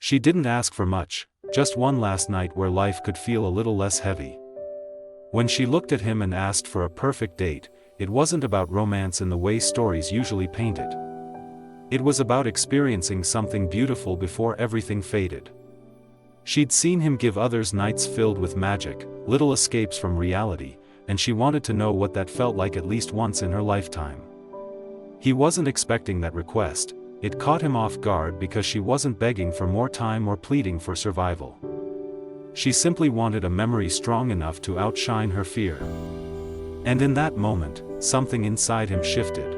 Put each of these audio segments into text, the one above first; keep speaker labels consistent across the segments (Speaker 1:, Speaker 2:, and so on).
Speaker 1: She didn't ask for much, just one last night where life could feel a little less heavy. When she looked at him and asked for a perfect date, it wasn't about romance in the way stories usually paint it. It was about experiencing something beautiful before everything faded. She'd seen him give others nights filled with magic, little escapes from reality, and she wanted to know what that felt like at least once in her lifetime. He wasn't expecting that request. It caught him off guard because she wasn't begging for more time or pleading for survival. She simply wanted a memory strong enough to outshine her fear. And in that moment, something inside him shifted.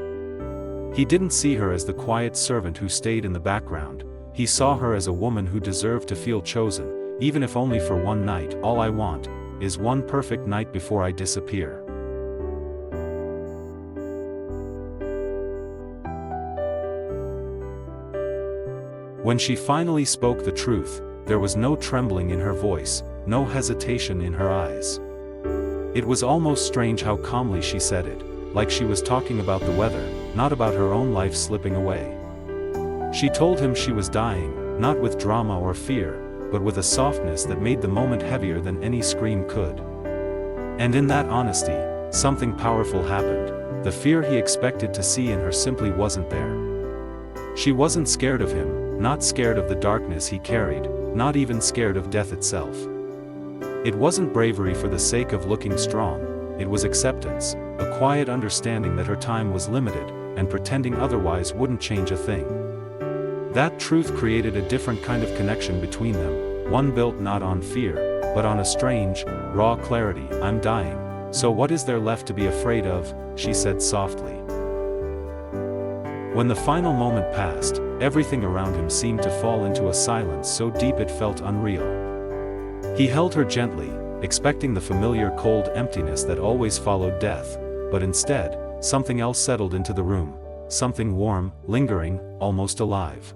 Speaker 1: He didn't see her as the quiet servant who stayed in the background. He saw her as a woman who deserved to feel chosen, even if only for one night. All I want is one perfect night before I disappear. When she finally spoke the truth, there was no trembling in her voice, no hesitation in her eyes. It was almost strange how calmly she said it, like she was talking about the weather, not about her own life slipping away. She told him she was dying, not with drama or fear, but with a softness that made the moment heavier than any scream could. And in that honesty, something powerful happened. The fear he expected to see in her simply wasn't there. She wasn't scared of him, not scared of the darkness he carried, not even scared of death itself. It wasn't bravery for the sake of looking strong, it was acceptance, a quiet understanding that her time was limited, and pretending otherwise wouldn't change a thing. That truth created a different kind of connection between them, one built not on fear, but on a strange, raw clarity. I'm dying, so what is there left to be afraid of? She said softly. When the final moment passed, everything around him seemed to fall into a silence so deep it felt unreal. He held her gently, expecting the familiar cold emptiness that always followed death, but instead, something else settled into the room, something warm, lingering, almost alive.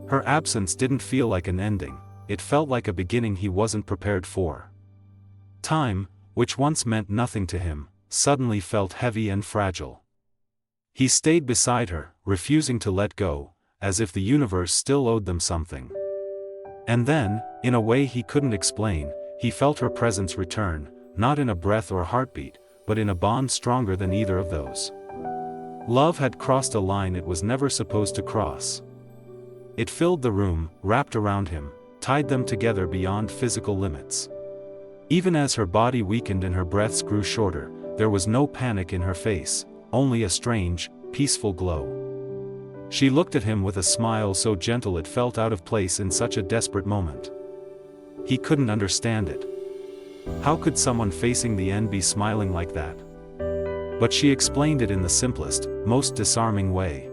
Speaker 1: Her absence didn't feel like an ending, it felt like a beginning he wasn't prepared for. Time, which once meant nothing to him, suddenly felt heavy and fragile. He stayed beside her, refusing to let go, as if the universe still owed them something. And then, in a way he couldn't explain, he felt her presence return, not in a breath or heartbeat, but in a bond stronger than either of those. Love had crossed a line it was never supposed to cross. It filled the room, wrapped around him, tied them together beyond physical limits. Even as her body weakened and her breaths grew shorter, there was no panic in her face, only a strange, peaceful glow. She looked at him with a smile so gentle it felt out of place in such a desperate moment. He couldn't understand it. How could someone facing the end be smiling like that? But she explained it in the simplest, most disarming way.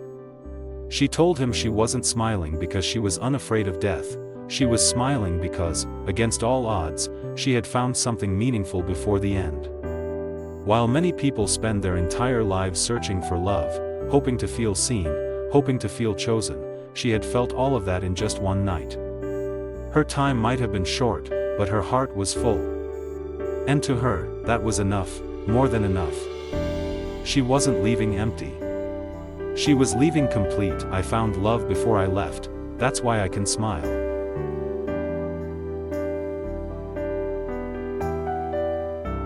Speaker 1: She told him she wasn't smiling because she was unafraid of death, she was smiling because, against all odds, she had found something meaningful before the end. While many people spend their entire lives searching for love, hoping to feel seen, hoping to feel chosen, she had felt all of that in just one night. Her time might have been short, but her heart was full. And to her, that was enough, more than enough. She wasn't leaving empty. She was leaving complete. I found love before I left, that's why I can smile.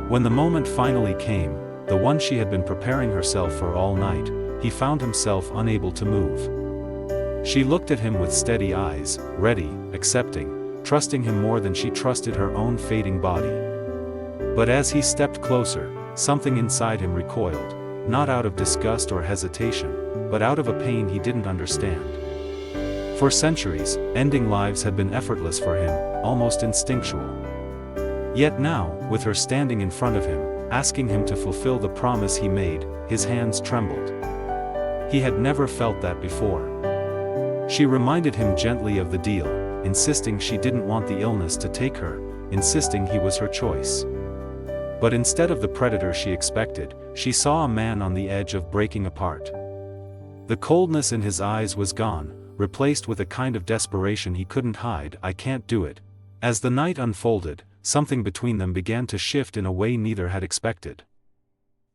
Speaker 1: When the moment finally came, the one she had been preparing herself for all night, he found himself unable to move. She looked at him with steady eyes, ready, accepting, trusting him more than she trusted her own fading body. But as he stepped closer, something inside him recoiled, not out of disgust or hesitation, but out of a pain he didn't understand. For centuries, ending lives had been effortless for him, almost instinctual. Yet now, with her standing in front of him, asking him to fulfill the promise he made, his hands trembled. He had never felt that before. She reminded him gently of the deal, insisting she didn't want the illness to take her, insisting he was her choice. But instead of the predator she expected, she saw a man on the edge of breaking apart. The coldness in his eyes was gone, replaced with a kind of desperation he couldn't hide. I can't do it. As the night unfolded, something between them began to shift in a way neither had expected.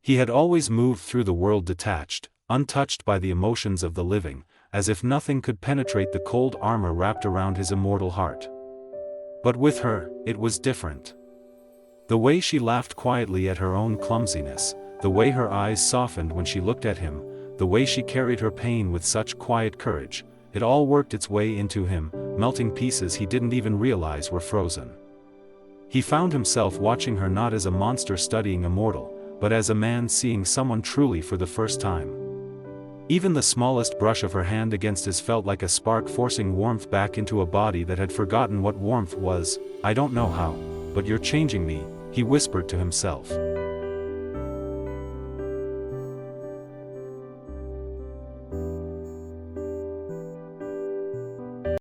Speaker 1: He had always moved through the world detached, untouched by the emotions of the living, as if nothing could penetrate the cold armor wrapped around his immortal heart. But with her, it was different. The way she laughed quietly at her own clumsiness, the way her eyes softened when she looked at him, the way she carried her pain with such quiet courage, it all worked its way into him, melting pieces he didn't even realize were frozen. He found himself watching her not as a monster studying a mortal, but as a man seeing someone truly for the first time. Even the smallest brush of her hand against his felt like a spark forcing warmth back into a body that had forgotten what warmth was. "I don't know how, but you're changing me," he whispered to himself.